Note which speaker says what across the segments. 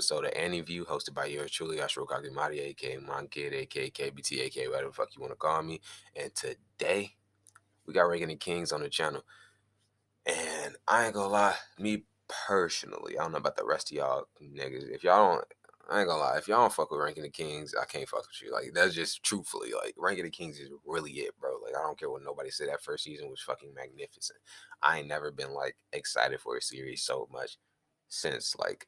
Speaker 1: episode of Aniview, hosted by yours truly, ashiro.kaguto, aka Manga, aka KBT, aka whatever the fuck you want to call me. And today, we got Ranking the Kings on the channel. And I ain't gonna lie, me personally, I don't know about the rest of y'all niggas. If y'all don't, I ain't gonna lie, if y'all don't fuck with Ranking the Kings, I can't fuck with you. Like, that's just truthfully, like, Ranking the Kings is really it, bro. Like, I don't care what nobody said, that first season was fucking magnificent. I ain't never been, like, excited for a series so much since, like,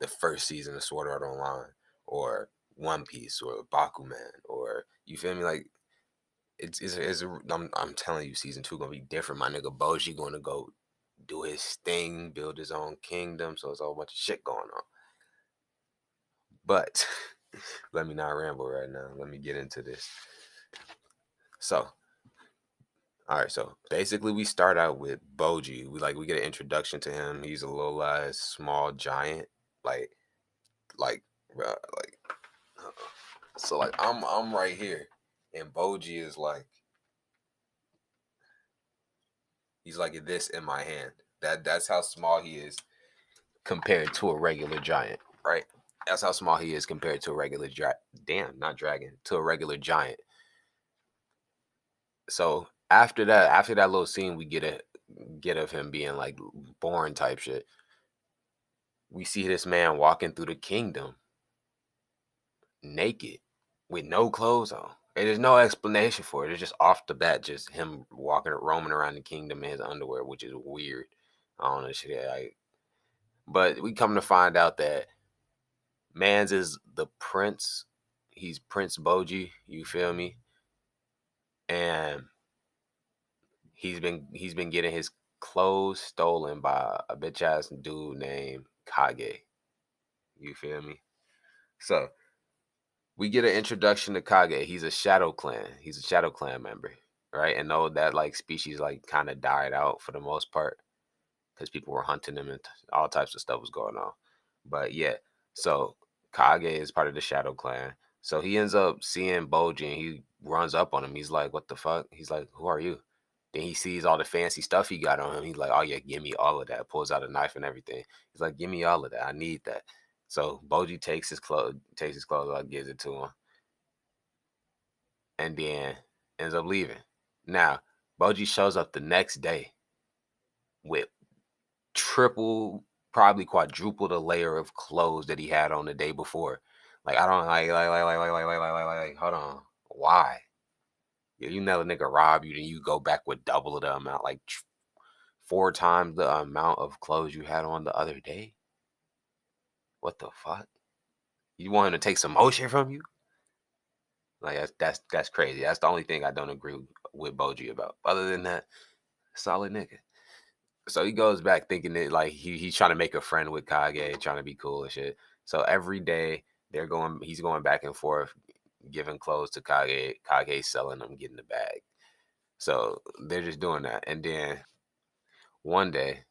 Speaker 1: the first season of Sword Art Online, or One Piece, or Bakuman, or, you feel me? Like, I'm telling you, season 2 gonna be different. My nigga Boji gonna go do his thing, build his own kingdom. So it's a whole bunch of shit going on. But let me not ramble right now. Let me get into this. So, all right. So basically, we start out with Boji. We get an introduction to him. He's a little ass small giant, like, uh, like. So like I'm right here, and Boji is like. He's like this in my hand. That's how small he is compared to a regular giant, right? That's how small he is compared to a regular to a regular giant. So after that little scene, we get of him being like born type shit. We see this man walking through the kingdom naked with no clothes on. And there's no explanation for it. It's just off the bat, just him roaming around the kingdom in his underwear, which is weird. I don't know shit. But we come to find out that Mans is the prince. He's Prince Boji, you feel me? And he's been getting his clothes stolen by a bitch ass dude named Kage. You feel me? So we get an introduction to Kage. He's a Shadow Clan. He's a Shadow Clan member, right? And know that like species like kind of died out for the most part because people were hunting them and all types of stuff was going on. But yeah, so Kage is part of the Shadow Clan. So he ends up seeing Boji and he runs up on him. He's like, "What the fuck?" He's like, "Who are you?" Then he sees all the fancy stuff he got on him. He's like, "Oh yeah, give me all of that." Pulls out a knife and everything. He's like, "Give me all of that. I need that." So Boji takes his clothes out, gives it to him, and then ends up leaving. Now, Boji shows up the next day with triple, probably quadruple the layer of clothes that he had on the day before. Like, I don't hold on. Why? You know the nigga rob you, then you go back with double of the amount, like 4 times the amount of clothes you had on the other day. What the fuck? You want him to take some more shit from you? Like that's crazy. That's the only thing I don't agree with Boji about. Other than that, solid nigga. So he goes back thinking that like he's trying to make a friend with Kage, trying to be cool and shit. So every day he's going back and forth, giving clothes to Kage, Kage selling them, getting the bag. So they're just doing that. And then one day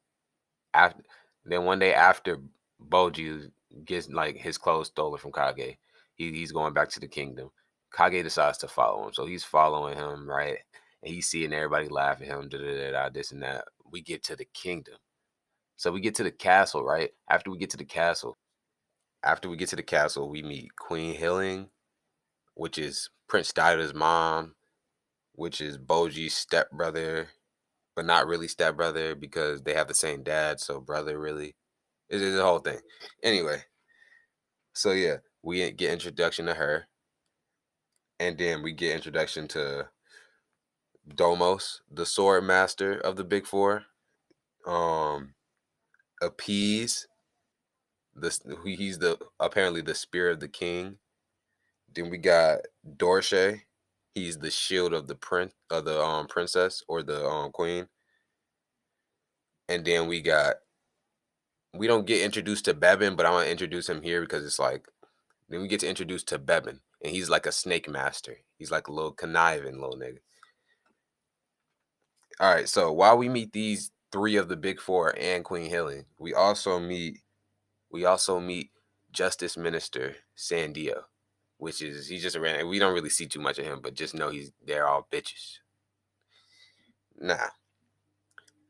Speaker 1: after after Boji gets like his clothes stolen from Kage, he's going back to the kingdom. Kage decides to follow him. So he's following him, right? And he's seeing everybody laugh at him, this and that. We get to the kingdom. So we get to the castle, right? After we get to the castle, we meet Queen Healing, which is Prince Daida's mom, which is Boji's stepbrother, but not really stepbrother because they have the same dad, so brother really. It's the whole thing. Anyway, so yeah, we get introduction to her, and then we get introduction to Domos, the sword master of the Big Four. Appease, he's apparently the spear of the king. Then we got Dorshe. He's the shield of the princess or the queen. And then we don't get introduced to Bebin, but I want to introduce him here because it's like then we get to introduce to Bebin, and he's like a snake master. He's like a little conniving little nigga. All right, so while we meet these 3 of the Big Four and Queen Healing, we also meet Justice Minister Sandio, which is he's just a random. We don't really see too much of him, but just know they're all bitches. Nah,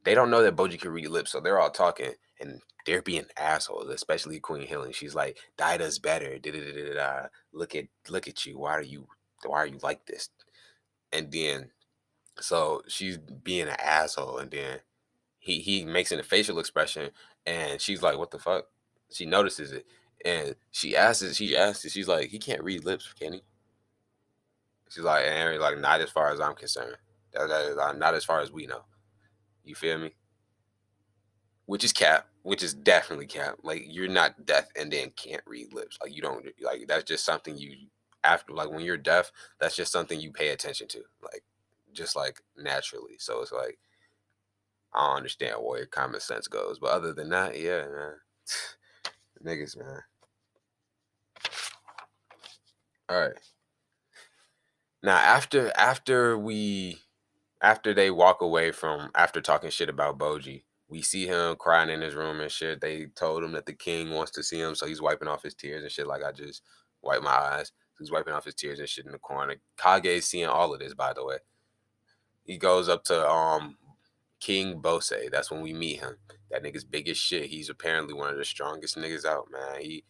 Speaker 1: they don't know that Boji can read lips, so they're all talking, and they're being assholes, especially Queen Healing. She's like, Daida's better. Da-da-da-da-da. Look at you. Why are you like this? And then so she's being an asshole, and then he makes a facial expression, and she's like, what the fuck? She notices it, and she's like, he can't read lips, can he? She's like, and like, not as far as I'm concerned. Not as far as we know. You feel me? Which is cap, which is definitely cap. Like, you're not deaf and then can't read lips. Like, you don't, like, that's just something you, after, like, when you're deaf, that's just something you pay attention to, like, just like naturally. So it's like, I don't understand where your common sense goes. But other than that, yeah, man. Niggas, man. All right. Now after they walk away from, after talking shit about Boji, we see him crying in his room and shit. They told him that the king wants to see him, so he's wiping off his tears and shit. Like, I just wiped my eyes. He's wiping off his tears and shit in the corner. Kage's seeing all of this, by the way. He goes up to King Bose. That's when we meet him. That nigga's big as shit. He's apparently one of the strongest niggas out, man. He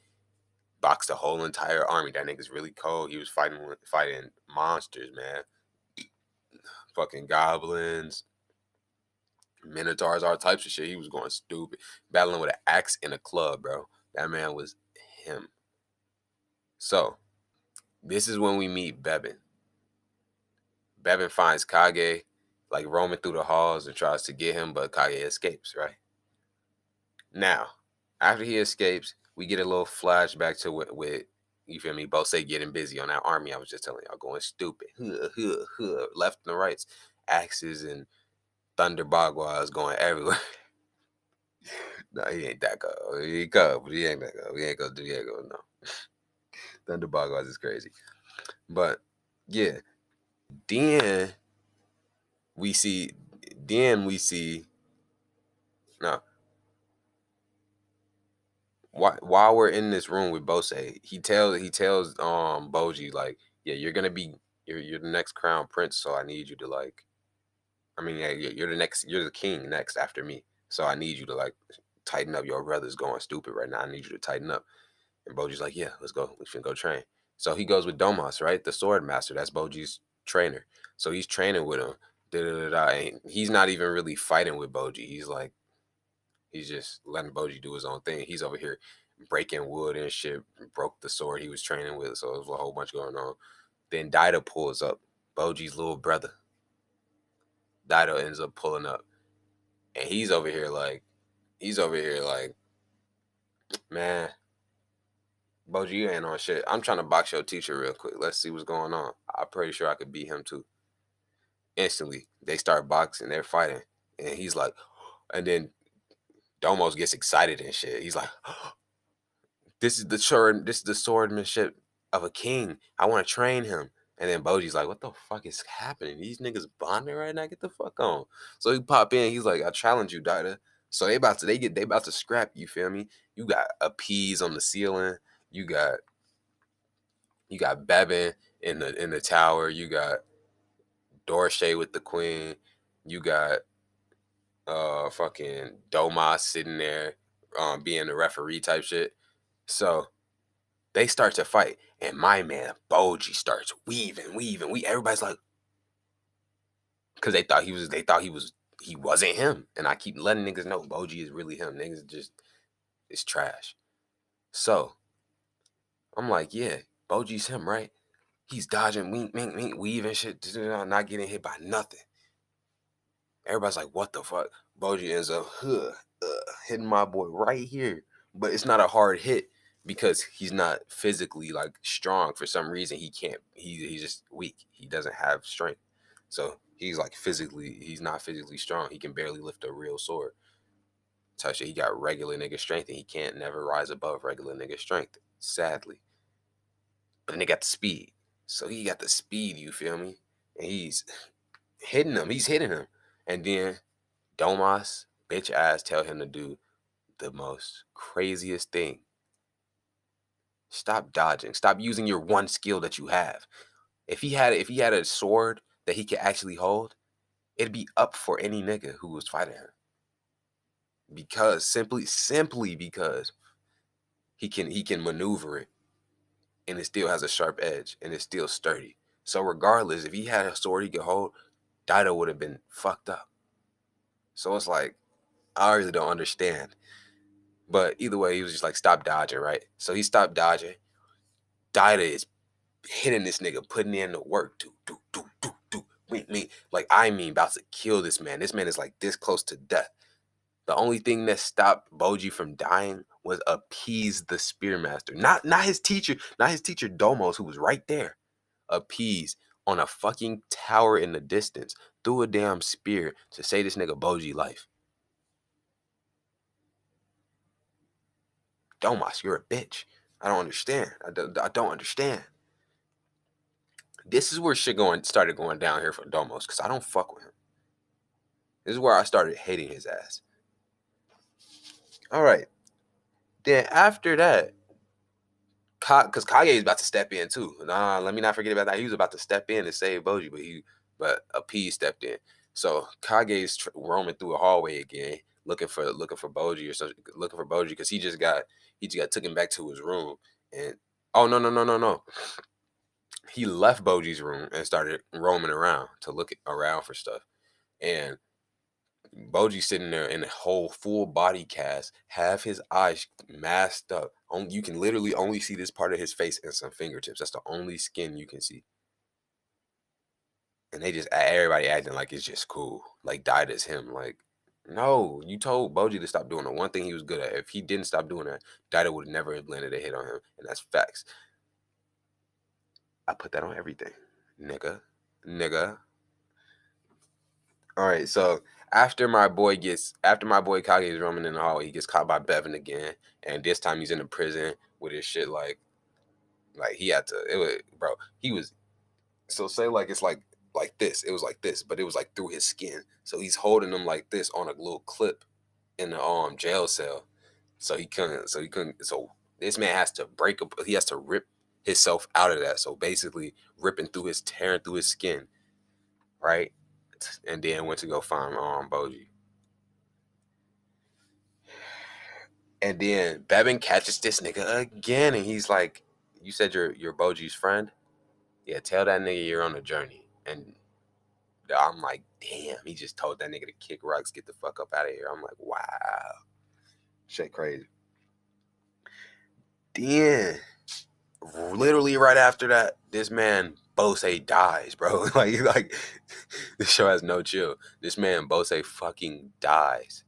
Speaker 1: boxed the whole entire army. That nigga's really cold. He was fighting monsters, man. Fucking goblins, minotaurs, all types of shit. He was going stupid. Battling with an axe in a club, bro. That man was him. So, this is when we meet Bebin. Bebin finds Kage, like, roaming through the halls and tries to get him, but Kage escapes, right? Now, after he escapes, we get a little flashback to with you feel me, Bose getting busy on that army I was just telling y'all, going stupid. Left and rights. Axes and Thunder Bagua going everywhere. No, he ain't that cold. He cold, but he ain't that cold. He ain't gonna no. Thunder Bagua is crazy. But yeah. Then we see no. While we're in this room with Bose, he tells Boji, like, yeah, you're the next crown prince, so I need you to, like, I mean, yeah, you're the king next after me, so I need you to, like, tighten up. Your brother's going stupid right now. I need you to tighten up. And Boji's like, yeah, let's go. We should go train. So he goes with Domas, right, the sword master. That's Boji's trainer. So he's training with him. And he's not even really fighting with Boji. He's just letting Boji do his own thing. He's over here breaking wood and shit, broke the sword he was training with. So there's a whole bunch going on. Then Daida pulls up, Boji's little brother. Daida ends up pulling up. And he's over here like, man, Boji, you ain't on shit. I'm trying to box your teacher real quick. Let's see what's going on. I'm pretty sure I could beat him too. Instantly, they start boxing, they're fighting. And he's like, and then Domos gets excited and shit. He's like, this is the swordmanship of a king. I want to train him. And then Boji's like, what the fuck is happening? These niggas bonding right now? Get the fuck on. So he pop in, he's like, I challenge you, Daida. So they about to scrap, you feel me? You got a peas on the ceiling. You got Bebin in the tower. You got Dorshay with the queen. You got fucking Domas sitting there being the referee type shit. So they start to fight, and my man Boji starts weaving. Everybody's like, because he wasn't him, and I keep letting niggas know Boji is really him. Niggas just is trash. So I'm like, yeah, Boji's him, right? He's dodging, weaving shit, not getting hit by nothing. Everybody's like, what the fuck? Boji ends up hitting my boy right here. But it's not a hard hit because he's not physically, like, strong. For some reason, he can't. He's just weak. He doesn't have strength. So he's not physically strong. He can barely lift a real sword. Type shit. He got regular nigga strength, and he can't never rise above regular nigga strength, sadly. But then they got the speed. So he got the speed, you feel me? And he's hitting him. And then Domas, bitch ass, tell him to do the most craziest thing. Stop dodging. Stop using your one skill that you have. If he had a sword that he could actually hold, it'd be up for any nigga who was fighting him. because simply because he can maneuver it, and it still has a sharp edge, and it's still sturdy. So regardless, if he had a sword he could hold, Daito would have been fucked up. So it's like, I really don't understand. But either way, he was just like, stop dodging, right? So he stopped dodging. Daito is hitting this nigga, putting in the work. Do. Like, I mean, about to kill this man. This man is like this close to death. The only thing that stopped Boji from dying was appease the spearmaster. Not his teacher, not his teacher Domos, who was right there. Appease on a fucking tower in the distance. Threw a damn spear to save this nigga Boji life. Domos, you're a bitch. I don't understand. I don't understand. This is where shit started going down here for Domos, because I don't fuck with him. This is where I started hating his ass. All right. Then after that, because Kage is about to step in too. Nah, let me not forget about that. He was about to step in and save Boji, but a P stepped in. So Kage's roaming through a hallway again, looking for Boji or something, looking for Boji because he just got taken back to his room. And oh, no. He left Boji's room and started roaming around to look around for stuff. And Boji sitting there in a whole full body cast, have his eyes masked up. You can literally only see this part of his face and some fingertips. That's the only skin you can see. And they just, everybody acting like it's just cool. Like, died as him. Like, no, you told Boji to stop doing the one thing he was good at. If he didn't stop doing that, Dida would never have landed a hit on him. And that's facts. I put that on everything. Nigga. All right, so after my boy Kage is roaming in the hall, he gets caught by Bevan again, and this time he's in a prison with his shit like he had to. It was, bro. He was, so say like it's like this. It was like this, but it was like through his skin. So he's holding him like this on a little clip in the jail cell. So he couldn't. So this man has to he has to rip himself out of that. So basically, tearing through his skin, right? And then went to go find Boji. And then Bevin catches this nigga again, and he's like, "You said you're Boji's friend? Yeah, tell that nigga you're on a journey." And I'm like, "Damn!" He just told that nigga to kick rocks, get the fuck up out of here. I'm like, "Wow, shit, crazy." Then, literally right after that, this man Bose dies, bro. like this show has no chill. This man Bose fucking dies.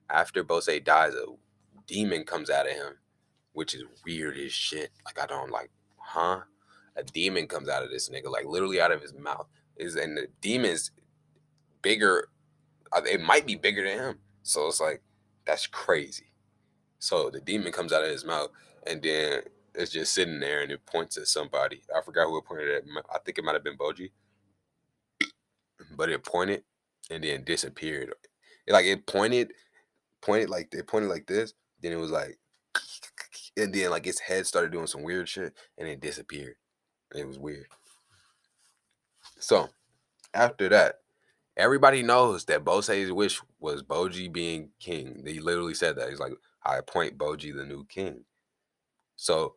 Speaker 1: After Bose dies, a demon comes out of him, which is weird as shit. Like, I don't like, huh? A demon comes out of this nigga, like literally out of his mouth. And the demon's bigger. It might be bigger than him. So it's like, that's crazy. So the demon comes out of his mouth, and then it's just sitting there, and it points at somebody. I forgot who it pointed at. I think it might have been Boji, but it pointed and then disappeared. It pointed like this. Then it was like, and then like its head started doing some weird shit, and it disappeared. It was weird. So after that, everybody knows that Bose's wish was Boji being king. He literally said that. He's like, I appoint Boji the new king. So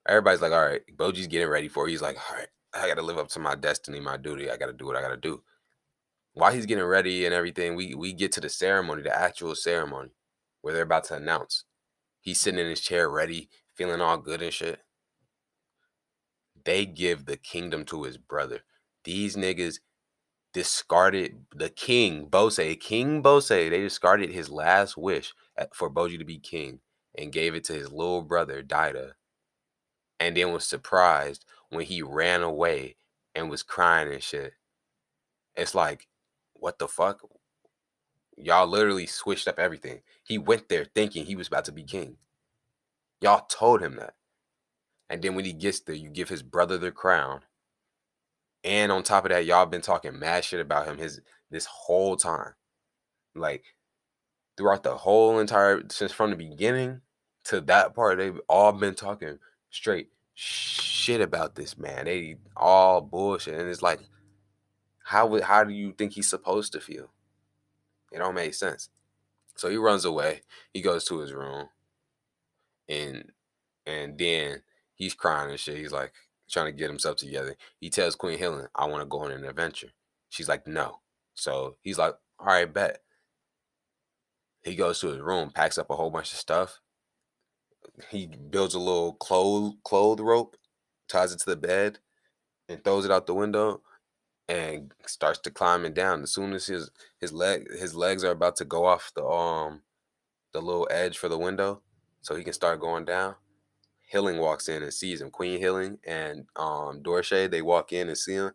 Speaker 1: everybody's like, all right, Boji's getting ready for it. He's like, all right, I got to live up to my destiny, my duty. I got to do what I got to do. While he's getting ready and everything, we get to the ceremony, the actual ceremony, where they're about to announce. He's sitting in his chair ready, feeling all good and shit. They give the kingdom to his brother. These niggas discarded the King Bose. They discarded his last wish for Boji to be king and gave it to his little brother, Daida. And then was surprised when he ran away and was crying and shit. It's like, what the fuck? Y'all literally switched up everything. He went there thinking he was about to be king. Y'all told him that. And then when he gets there, you give his brother the crown. And on top of that, y'all been talking mad shit about him this whole time. Like, throughout the whole since from the beginning to that part, they've all been talking straight shit about this man. They all bullshit. And it's like, how do you think he's supposed to feel? It don't make sense. So he runs away. He goes to his room, and then he's crying and shit. He's like trying to get himself together. He tells Queen Helen, "I want to go on an adventure." She's like, "No." So he's like, "All right, bet." He goes to his room, packs up a whole bunch of stuff. He builds a little clothes rope, ties it to the bed, and throws it out the window, and starts to climbing down. As soon as his legs are about to go off the little edge for the window, so he can start going down. Hilling walks in and sees him. Queen Hilling and Dorshay, they walk in and see him,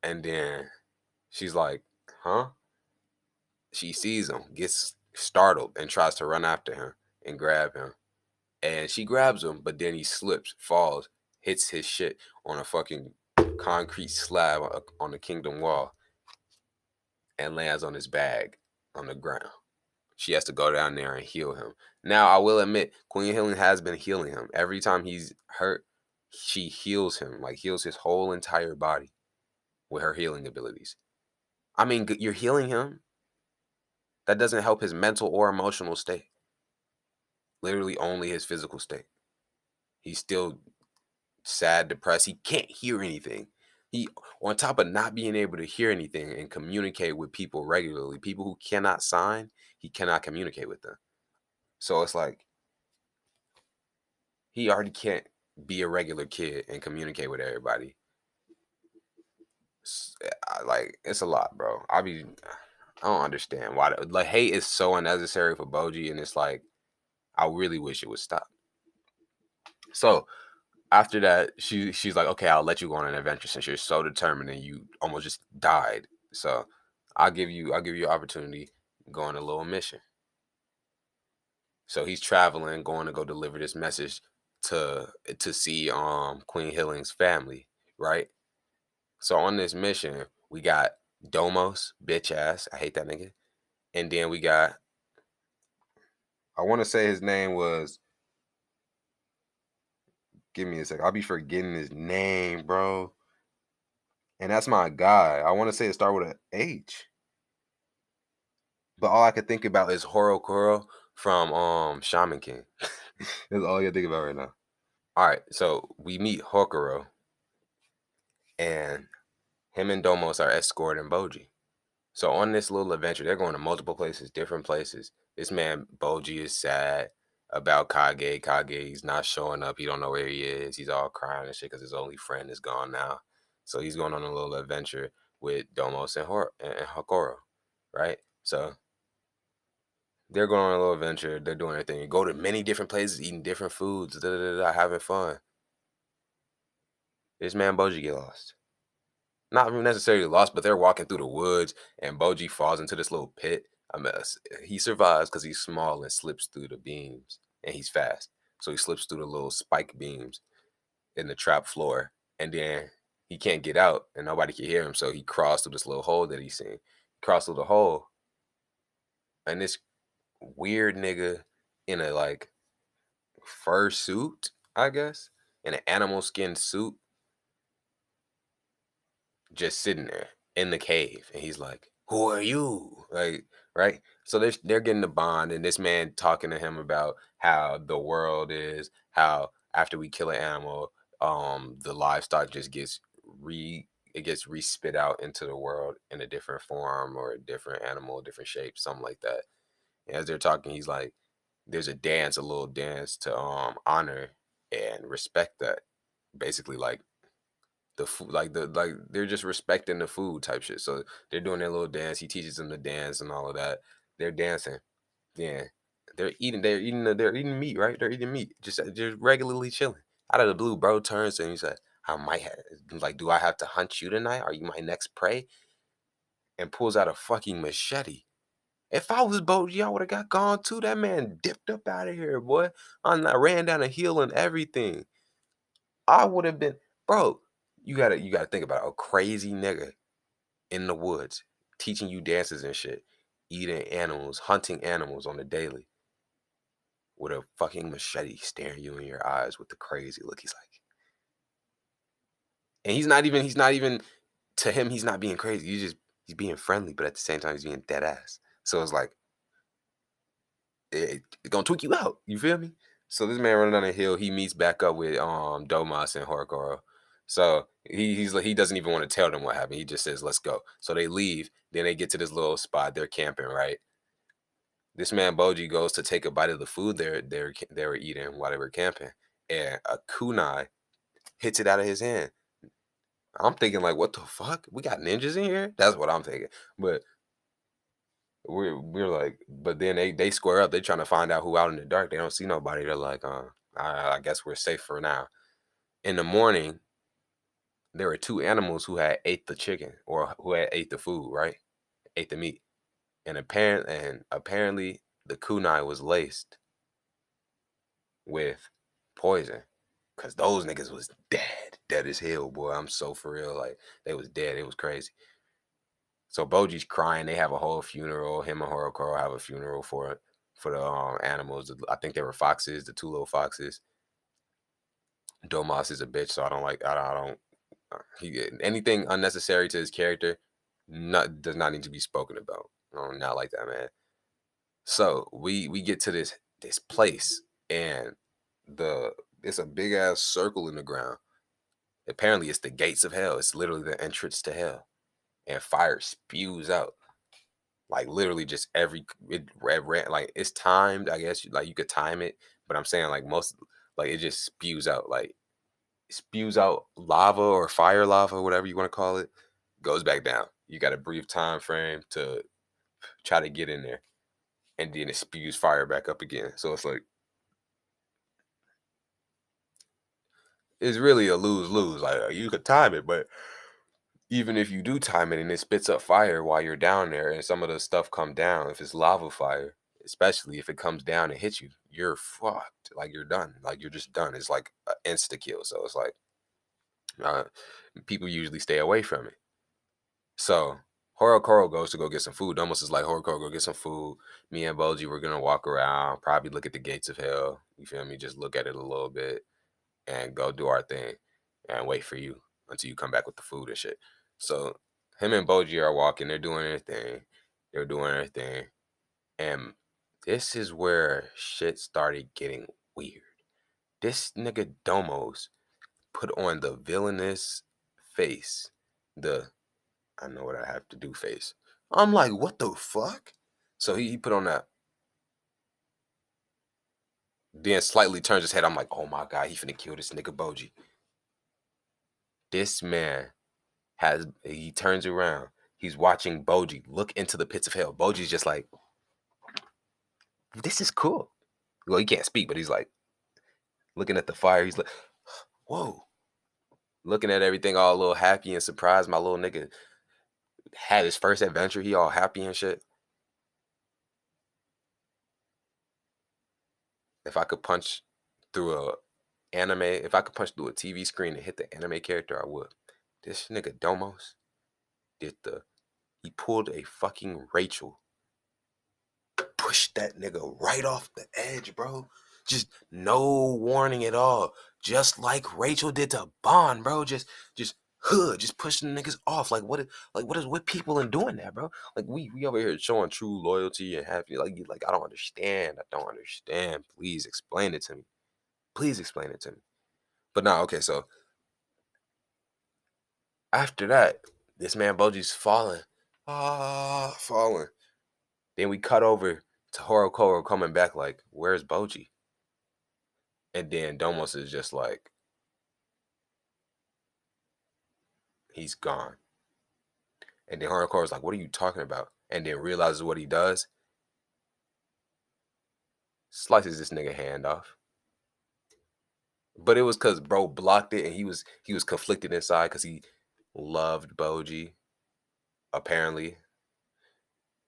Speaker 1: and then she's like, "Huh?" She sees him, gets startled, and tries to run after him and grab him. And she grabs him, but then he slips, falls, hits his shit on a fucking concrete slab on the kingdom wall, and lands on his bag on the ground. She has to go down there and heal him. Now, I will admit, Queen Healing has been healing him. Every time he's hurt, she heals him, like heals his whole entire body with her healing abilities. I mean, you're healing him. That doesn't help his mental or emotional state. Literally only his physical state. He's still sad, depressed. He can't hear anything. He, on top of not being able to hear anything and communicate with people regularly, people who cannot sign, he cannot communicate with them. So it's like he already can't be a regular kid and communicate with everybody. Like, it's a lot, bro. I don't understand why. Like, hate is so unnecessary for Boji, and it's like I really wish it would stop. So after that, she's like, "Okay, I'll let you go on an adventure since you're so determined and you almost just died. So I'll give you an opportunity to go on a little mission." So he's traveling, going to go deliver this message to see Queen Healing's family, right? So on this mission, we got Domos, bitch ass. I hate that nigga. And then we got, I want to say his name was, give me a sec. I'll be forgetting his name, bro. And that's my guy. I want to say it start with an H. But all I can think about is Horokuro from Shaman King. That's all I can think about right now. All right, so we meet Hokuro, and him and Domos are escorting Boji. So on this little adventure, they're going to multiple places, different places. This man Boji is sad about Kage. Kage's not showing up. He don't know where he is. He's all crying and shit because his only friend is gone now. So he's going on a little adventure with Domos and Hokuro, right? So they're going on a little adventure. They're doing their thing. Go to many different places, eating different foods, having fun. This man Boji get lost. Not necessarily lost, but they're walking through the woods, and Boji falls into this little pit. I mean, he survives because he's small and slips through the beams, and he's fast. So he slips through the little spike beams in the trap floor, and then he can't get out, and nobody can hear him. So he crawls through this little hole that he's seen. Crawls through the hole, and this weird nigga in a like fur suit, I guess, in an animal skin suit, just sitting there in the cave, and he's like, "Who are you?" Like, right? So they're getting the bond, and this man talking to him about how the world is, how after we kill an animal, the livestock just gets re-spit out into the world in a different form or a different animal, different shape, something like that. And as they're talking, he's like, "There's a little dance to honor and respect that." Basically, like the food, like they're just respecting the food type shit. So they're doing their little dance. He teaches them to dance and all of that. They're dancing. Yeah, they're eating meat, right? They're eating meat, just regularly chilling. Out of the blue, bro turns to him. He's like, "I might have, like, do I have to hunt you tonight? Are you my next prey?" And pulls out a fucking machete. If I was Boji, I would have got gone too. That man dipped up out of here, boy. I ran down a hill and everything. I would have been, bro. You gotta think about it. A crazy nigga in the woods teaching you dances and shit, eating animals, hunting animals on the daily, with a fucking machete staring you in your eyes with the crazy look. He's like, and he's not even to him. He's not being crazy. He's being friendly, but at the same time, he's being dead ass. So it's like, it's gonna tweak you out. You feel me? So this man running down the hill, he meets back up with Domas and Horikoro. So he's like he doesn't even want to tell them what happened. He just says, "Let's go." So they leave. Then they get to this little spot. They're camping, right? This man Boji goes to take a bite of the food they were eating while they were camping, and a kunai hits it out of his hand. I'm thinking like, what the fuck? We got ninjas in here? That's what I'm thinking. But we're like, but then they square up. They trying to find out who out in the dark. They don't see nobody. They're like, I guess we're safe for now. In the morning, there were two animals who had ate the chicken or who had ate the food, right? Ate the meat. And apparently the kunai was laced with poison. Cause those niggas was dead as hell, boy. I'm so for real. Like they was dead. It was crazy. So Boji's crying. They have a whole funeral. Him and Horokoro have a funeral for the animals. I think they were foxes, the two little foxes. Domas is a bitch, so I don't like. I don't. He anything unnecessary to his character, does not need to be spoken about. Not like that, man. So we get to this place, and it's a big ass circle in the ground. Apparently, it's the gates of hell. It's literally the entrance to hell, and fire spews out. Like literally, just like it's timed. I guess like you could time it, but I'm saying like most like it just spews out like spews out lava or fire lava, whatever you want to call it, goes back down. You got a brief time frame to try to get in there, and then it spews fire back up again. So it's like it's really a lose lose. Like you could time it, but even if you do time it and it spits up fire while you're down there, and some of the stuff come down, if it's lava fire, especially if it comes down and hits you, you're fucked. Like you're done. Like you're just done. It's like an insta kill. So it's like uh, people usually stay away from it. So Horokoro goes to go get some food. Almost is like Horokoro go get some food. Me and Boji we're gonna walk around, probably look at the gates of hell. You feel me? Just look at it a little bit and go do our thing and wait for you until you come back with the food and shit. So him and Boji are walking. They're doing their thing. They're doing their thing, and this is where shit started getting weird. This nigga Domos put on the villainous face. The I know what I have to do face. I'm like, what the fuck? So he put on that, then slightly turns his head. I'm like, oh my god, he finna kill this nigga Boji. This man he turns around. He's watching Boji look into the pits of hell. Boji's just like, this is cool. Well, he can't speak, but he's like looking at the fire. He's like, whoa. Looking at everything all a little happy and surprised. My little nigga had his first adventure. He all happy and shit. If I could punch through if I could punch through a TV screen and hit the anime character, I would. This nigga Domos did he pulled a fucking Rachel, pushed that nigga right off the edge, bro. Just no warning at all. Just like Rachel did to Bond, bro. Just pushing niggas off. What is with people and doing that, bro? Like we over here showing true loyalty and happy. Like I don't understand. I don't understand. Please explain it to me. Please explain it to me. But now, okay, so after that, this man Boji's falling. Falling. Then we cut over to Horokoro coming back like, where's Boji? And then Domos is just like, he's gone. And then Horokoro's like, what are you talking about? And then realizes what he does. Slices this nigga hand off. But it was because bro blocked it and he was conflicted inside because he loved Boji, apparently,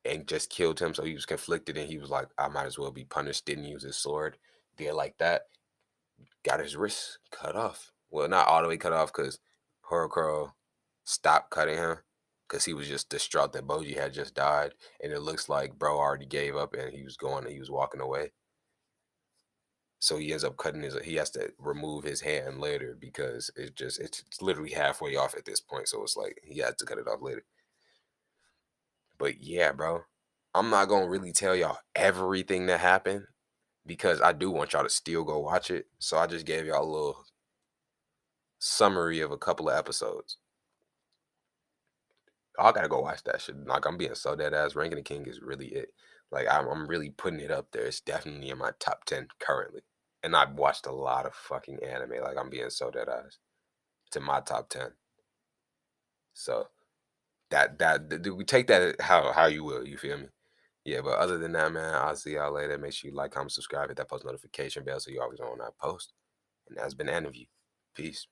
Speaker 1: and just killed him. So he was conflicted and he was like, I might as well be punished. Didn't use his sword. Did like that. Got his wrist cut off. Well, not all the way cut off because Horokuro stopped cutting him because he was just distraught that Boji had just died. And it looks like bro already gave up and he was walking away. So he ends up he has to remove his hand later because it's literally halfway off at this point. So it's like he had to cut it off later. But yeah, bro. I'm not gonna really tell y'all everything that happened because I do want y'all to still go watch it. So I just gave y'all a little summary of a couple of episodes. I gotta go watch that shit. Like, I'm being so dead ass. Ranking the King is really it. Like, I'm really putting it up there. It's definitely in my top 10 currently. And I've watched a lot of fucking anime. Like, I'm being so dead ass. It's in my top 10. So we take that how you will. You feel me? Yeah, but other than that, man, I'll see y'all later. Make sure you like, comment, subscribe, hit that post notification bell so you always know when I post. And that's been Aniview. Peace.